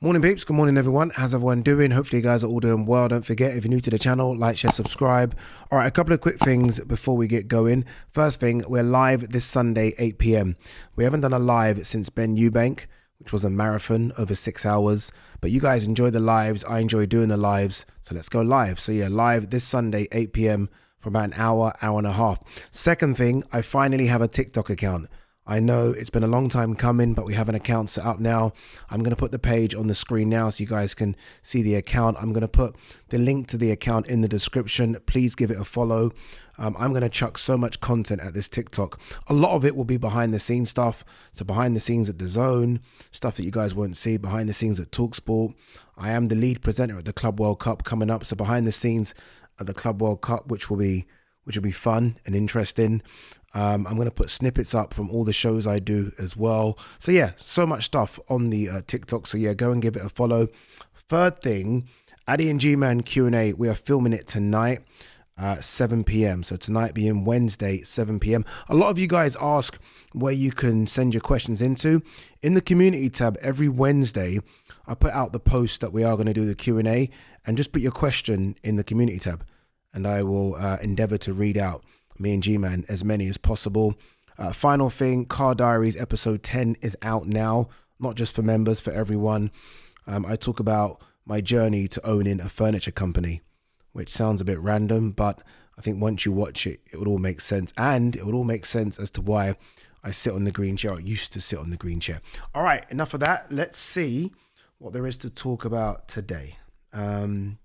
Morning peeps, good morning everyone. How's everyone doing? Hopefully you guys are all doing well. Don't forget, if you're new to the channel, like, share, subscribe. All right, a couple of quick things before we get going. First thing, we're live this Sunday, 8 p.m. We haven't done a live since Ben Eubank, which was a marathon over 6 hours. But you guys enjoy the lives. I enjoy doing the lives. So let's go live. So yeah, live this Sunday, 8 p.m. for about an hour, hour and a half. Second thing, I finally have a TikTok account. I know it's been a long time coming, but we have an account set up now. I'm going to put the page on the screen now so you guys can see the account. I'm going to put the link to the account in the description. Please give it a follow. I'm going to chuck so much content at this TikTok. A lot of it will be behind the scenes stuff. So behind the scenes at The Zone, stuff that you guys won't see, behind the scenes at TalkSport. I am the lead presenter at the Club World Cup coming up. So behind the scenes at the Club World Cup, which will be fun and interesting. I'm going to put snippets up from all the shows I do as well. So yeah, so much stuff on the TikTok. So yeah, go and give it a follow. Third thing, Ade Gman Q A. We are filming it tonight, 7 p.m. So tonight being Wednesday, 7 p.m. A lot of you guys ask where you can send your questions into. In the community tab, every Wednesday, I put out the post that we are going to do the Q&A, and just put your question in the community tab, and I will endeavor to read out, me and G-Man, as many as possible. Final thing, Car Diaries episode 10 is out now, not just for members, for everyone. I talk about my journey to owning a furniture company, which sounds a bit random, but I think once you watch it, it would all make sense. And it would all make sense as to why I sit on the green chair, or used to sit on the green chair. All right, enough of that. Let's see what there is to talk about today. All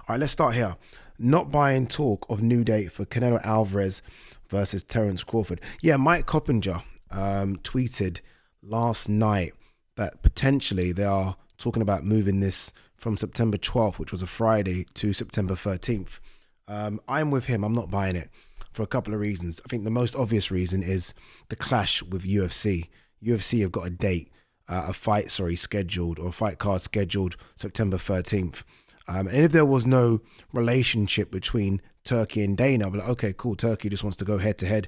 right, let's start here. Not buying talk of new date for Canelo Alvarez versus Terence Crawford. Yeah, Mike Coppinger tweeted last night that potentially they are talking about moving this from September 12th, which was a Friday, to September 13th. I'm with him. I'm not buying it for a couple of reasons. I think the most obvious reason is the clash with UFC. UFC have got a date, a fight card scheduled September 13th. And if there was no relationship between Turkey and Dana, I'd be like, okay, cool, Turkey just wants to go head-to-head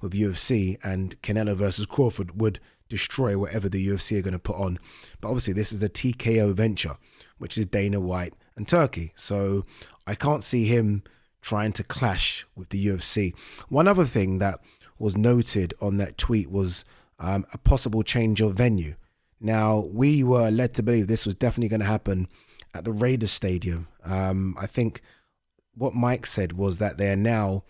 with UFC, and Canelo versus Crawford would destroy whatever the UFC are going to put on. But obviously, this is a TKO venture, which is Dana White and Turkey. So I can't see him trying to clash with the UFC. One other thing that was noted on that tweet was a possible change of venue. Now, we were led to believe this was definitely going to happen at the Raiders Stadium. I think what Mike said was that they're now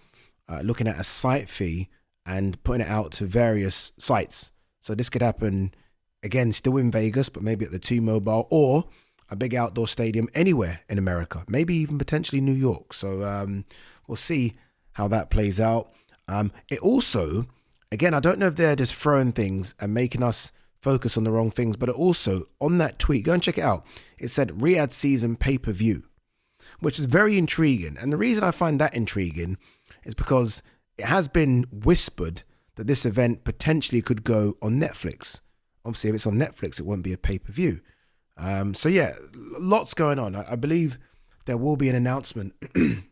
looking at a site fee and putting it out to various sites. So this could happen, again, still in Vegas, but maybe at the T-Mobile, or a big outdoor stadium anywhere in America, maybe even potentially New York. So we'll see how that plays out. It also, again, I don't know if they're just throwing things and making us focus on the wrong things, but it also, on that tweet, go and check it out, it said Riyadh season pay-per-view, which is very intriguing. And the reason I find that intriguing is because it has been whispered that this event potentially could go on Netflix. Obviously, if it's on Netflix, it won't be a pay-per-view. So yeah, lots going on. I believe there will be an announcement in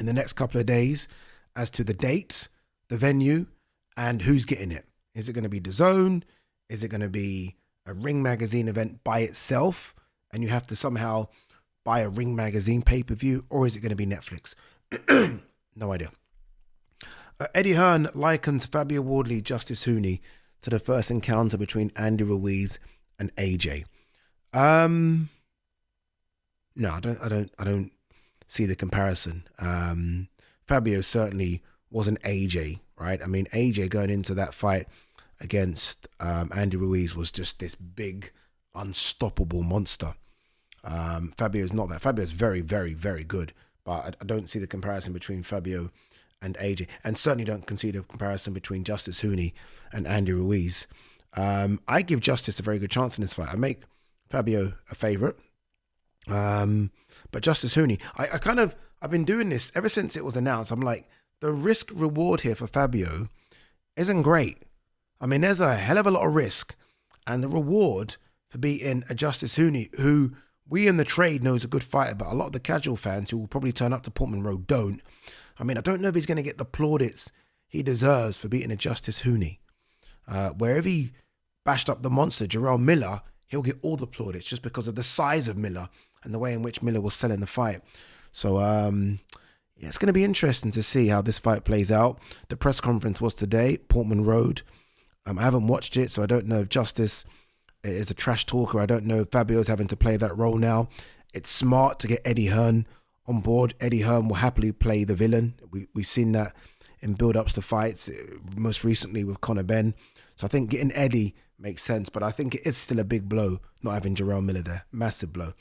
the next couple of days as to the date, the venue, and who's getting it. Is it going to be The Zone? Is it going to be a Ring Magazine event by itself, and you have to somehow buy a Ring Magazine pay-per-view, or is it going to be Netflix? No idea. Eddie Hearn likens Fabio Wardley, Justice Hooney to the first encounter between Andy Ruiz and AJ. No, I don't see the comparison. Fabio certainly wasn't AJ, right? I mean, AJ going into that fight against Andy Ruiz was just this big, unstoppable monster. Fabio's not that. Fabio's very, very, very good, but I don't see the comparison between Fabio and AJ, and certainly don't concede a comparison between Justice Hooney and Andy Ruiz. I give Justice a very good chance in this fight. I make Fabio a favorite, but Justice Hooney, I've been doing this ever since it was announced. I'm like, the risk reward here for Fabio isn't great. I mean, there's a hell of a lot of risk, and the reward for beating a Justice Hooney, who we in the trade know is a good fighter, but a lot of the casual fans who will probably turn up to Portman Road don't. I mean, I don't know if he's going to get the plaudits he deserves for beating a Justice Hooney. Wherever he bashed up the monster, Jarrell Miller, he'll get all the plaudits just because of the size of Miller and the way in which Miller was selling the fight. So, yeah, it's going to be interesting to see how this fight plays out. The press conference was today, Portman Road. I haven't watched it, so I don't know if Justice is a trash talker. I don't know if Fabio's having to play that role now. It's smart to get Eddie Hearn on board. Eddie Hearn will happily play the villain. We've seen that in build-ups to fights, most recently with Conor Benn. So I think getting Eddie makes sense, but I think it is still a big blow not having Jarrell Miller there. Massive blow.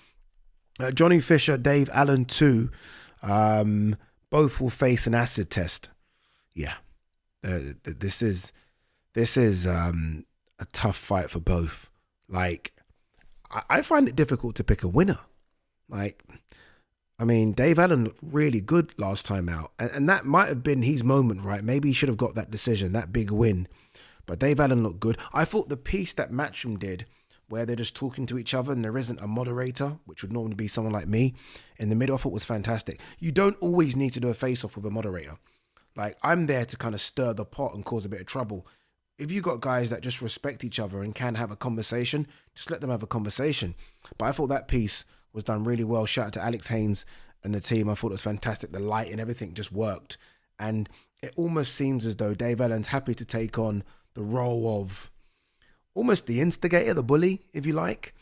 Johnny Fisher, Dave Allen too. Both will face an acid test. Yeah, this is a tough fight for both. Like, I find it difficult to pick a winner. Like, I mean, Dave Allen looked really good last time out, and that might have been his moment, right? Maybe he should have got that decision, that big win. But Dave Allen looked good. I thought the piece that Matchroom did, where they're just talking to each other and there isn't a moderator, which would normally be someone like me, in the middle, I thought was fantastic. You don't always need to do a face-off with a moderator. Like, I'm there to kind of stir the pot and cause a bit of trouble. If you got guys that just respect each other and can have a conversation, just let them have a conversation. But I thought that piece was done really well. Shout out to Alex Haynes and the team. I thought it was fantastic. The light and everything just worked. And it almost seems as though Dave Allen's happy to take on the role of almost the instigator, the bully, if you like.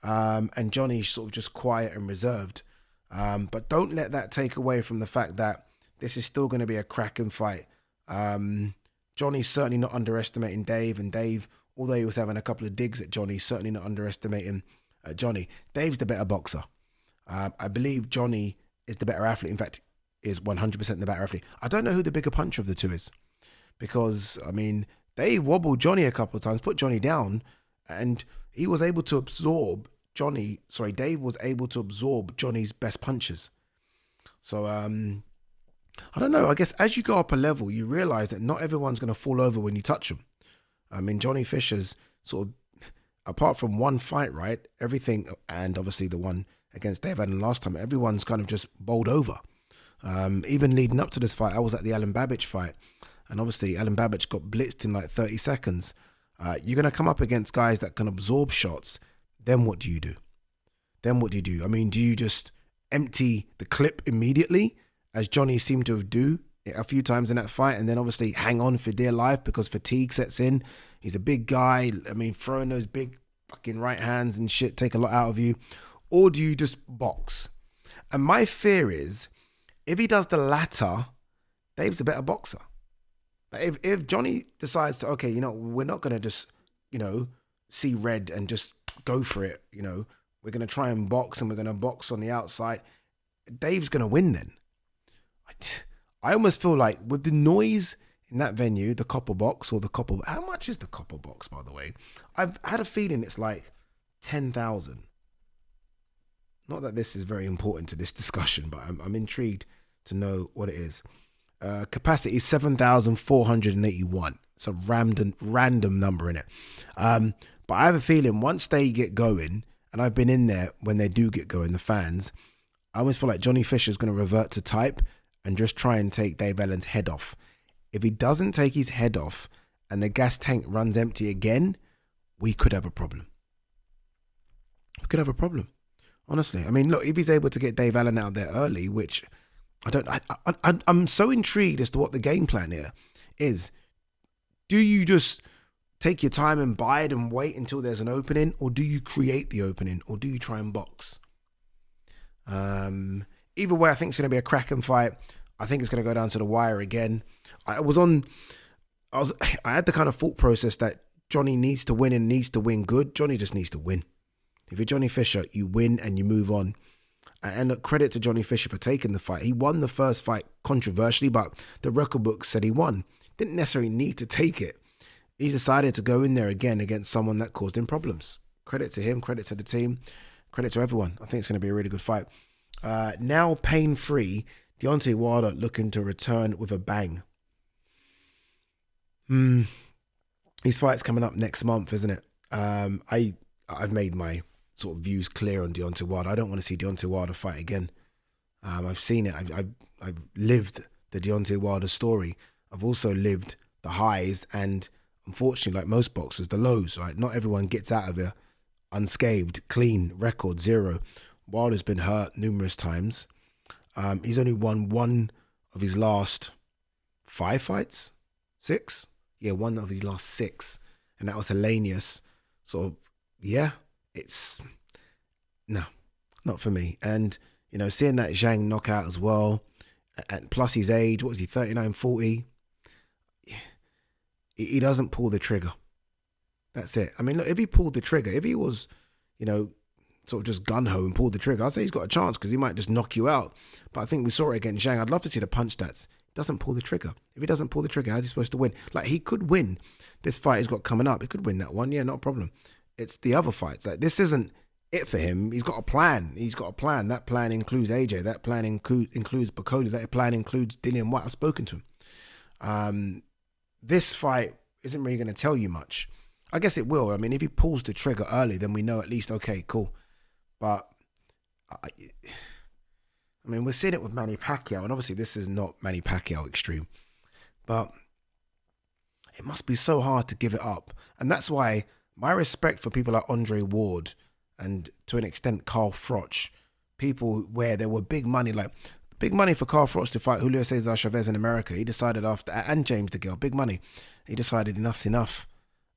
And Johnny's sort of just quiet and reserved. But don't let that take away from the fact that this is still going to be a cracking fight. Johnny's certainly not underestimating Dave, and Dave, although he was having a couple of digs at Johnny, certainly not underestimating Johnny. Dave's the better boxer. I believe Johnny is the better athlete. In fact, is 100% the better athlete. I don't know who the bigger puncher of the two is, because, I mean, Dave wobbled Johnny a couple of times, put Johnny down, and he was able to absorb Dave was able to absorb Johnny's best punches. So, I don't know. I guess as you go up a level, you realize that not everyone's going to fall over when you touch them. I mean, Johnny Fisher's sort of, apart from one fight, right? Everything, and obviously the one against Dave Allen last time, everyone's kind of just bowled over. Even leading up to this fight, I was at the Alan Babbage fight, and obviously Alan Babbage got blitzed in like 30 seconds. You're going to come up against guys that can absorb shots. Then what do you do? I mean, do you just empty the clip immediately, as Johnny seemed to have do a few times in that fight, and then obviously hang on for dear life because fatigue sets in? He's a big guy. I mean, throwing those big fucking right hands and shit take a lot out of you. Or do you just box? And my fear is, if he does the latter, Dave's a better boxer. Like if Johnny decides to, okay, we're not going to just, see red and just go for it, we're going to try and box, and we're going to box on the outside, Dave's going to win then. I almost feel like with the noise in that venue, the Copper Box, or how much is the Copper Box, by the way? I've had a feeling it's like 10,000. Not that this is very important to this discussion, but I'm intrigued to know what it is. Capacity is 7,481. It's a random number in it. But I have a feeling once they get going, and I've been in there when they do get going, the fans, I almost feel like Johnny Fisher's going to revert to type and just try and take Dave Allen's head off. If he doesn't take his head off and the gas tank runs empty again, we could have a problem. Honestly. I mean, look, if he's able to get Dave Allen out there early, which I'm so intrigued as to what the game plan here is. Do you just take your time and bide and wait until there's an opening, or do you create the opening, or do you try and box? Either way, I think it's going to be a cracking fight. I think it's going to go down to the wire again. I had the kind of thought process that Johnny needs to win and needs to win good. Johnny just needs to win. If you're Johnny Fisher, you win and you move on. And look, credit to Johnny Fisher for taking the fight. He won the first fight controversially, but the record book said he won. Didn't necessarily need to take it. He's decided to go in there again against someone that caused him problems. Credit to him, credit to the team, credit to everyone. I think it's going to be a really good fight. Now pain-free, Deontay Wilder looking to return with a bang. His fight's coming up next month, isn't it? I've made my sort of views clear on Deontay Wilder. I don't want to see Deontay Wilder fight again. I've seen it. I've lived the Deontay Wilder story. I've also lived the highs and, unfortunately, like most boxers, the lows, right? Not everyone gets out of it unscathed, clean record, 0. Wilder's been hurt numerous times. He's only won 1 of his last 5 fights, 6. Yeah, 1 of his last 6, and that was Hellenius. So yeah, it's no, not for me. And you know, seeing that Zhang knockout as well, and plus his age, what is he, 39, 40? He doesn't pull the trigger. That's it. I mean, look, if he pulled the trigger, if he was, you know, sort of just gun-ho and pulled the trigger, I'd say he's got a chance because he might just knock you out. But I think we saw it against Zhang. I'd love to see the punch stats. He doesn't pull the trigger. If he doesn't pull the trigger, how's he supposed to win? Like, he could win this fight he's got coming up. He could win that one. Yeah, not a problem. It's the other fights. Like, this isn't it for him. He's got a plan. He's got a plan. That plan includes AJ. That plan includes Bakoli. That plan includes Dillian White. I've spoken to him. This fight isn't really going to tell you much. I guess it will. I mean, if he pulls the trigger early, then we know at least, okay, cool. But, I mean, we're seeing it with Manny Pacquiao, and obviously this is not Manny Pacquiao extreme, but it must be so hard to give it up. And that's why my respect for people like Andre Ward and, to an extent, Carl Froch, people where there were big money, like big money for Carl Froch to fight Julio Cesar Chavez in America. He decided after, and James DeGale, big money. He decided enough's enough.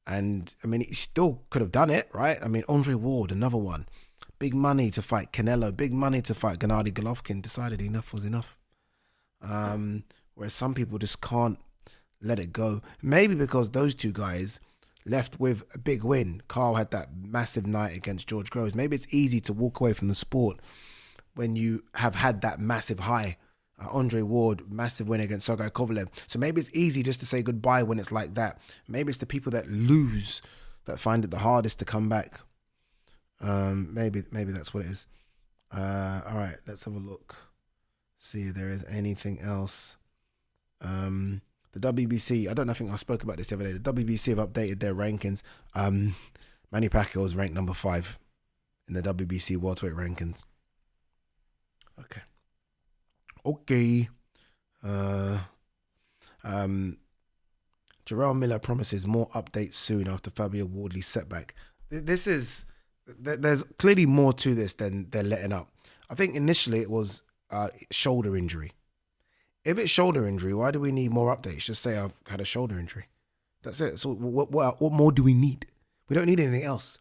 And, I mean, he still could have done it, right? I mean, Andre Ward, another one. Big money to fight Canelo. Big money to fight Gennady Golovkin. Decided enough was enough. Whereas some people just can't let it go. Maybe because those two guys left with a big win. Carl had that massive night against George Groves. Maybe it's easy to walk away from the sport when you have had that massive high. Andre Ward, massive win against Sergey Kovalev. So maybe it's easy just to say goodbye when it's like that. Maybe it's the people that lose that find it the hardest to come back. Maybe that's what it is. All right, let's have a look. See if there is anything else. The WBC, I think I spoke about this the other day. The WBC have updated their rankings. Manny Pacquiao is ranked number 5 in the WBC welterweight rankings. Okay. Jarrell Miller promises more updates soon after Fabio Wardley's setback. There's clearly more to this than they're letting up. I think initially it was shoulder injury. If it's shoulder injury, why do we need more updates? Just say I've had a shoulder injury. That's it. So what more do we need? We don't need anything else.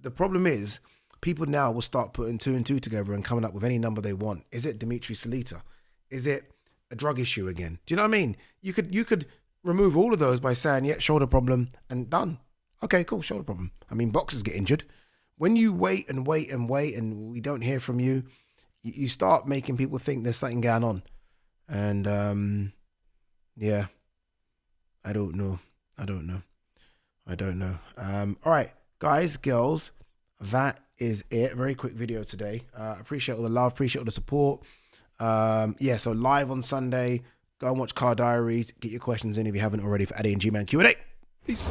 The problem is, people now will start putting 2 and 2 together and coming up with any number they want. Is it Dimitri Salita? Is it a drug issue again? Do you know what I mean? You could remove all of those by saying, yeah, shoulder problem, and done. Okay, cool, shoulder problem. I mean, boxers get injured. When you wait and wait and wait and we don't hear from you, you start making people think there's something going on. And, yeah, I don't know. All right, guys, girls, that is it. Very quick video today. Appreciate all the love, appreciate all the support. So live on Sunday. Go and watch Car Diaries. Get your questions in if you haven't already for Ade and Gman Q A. Peace.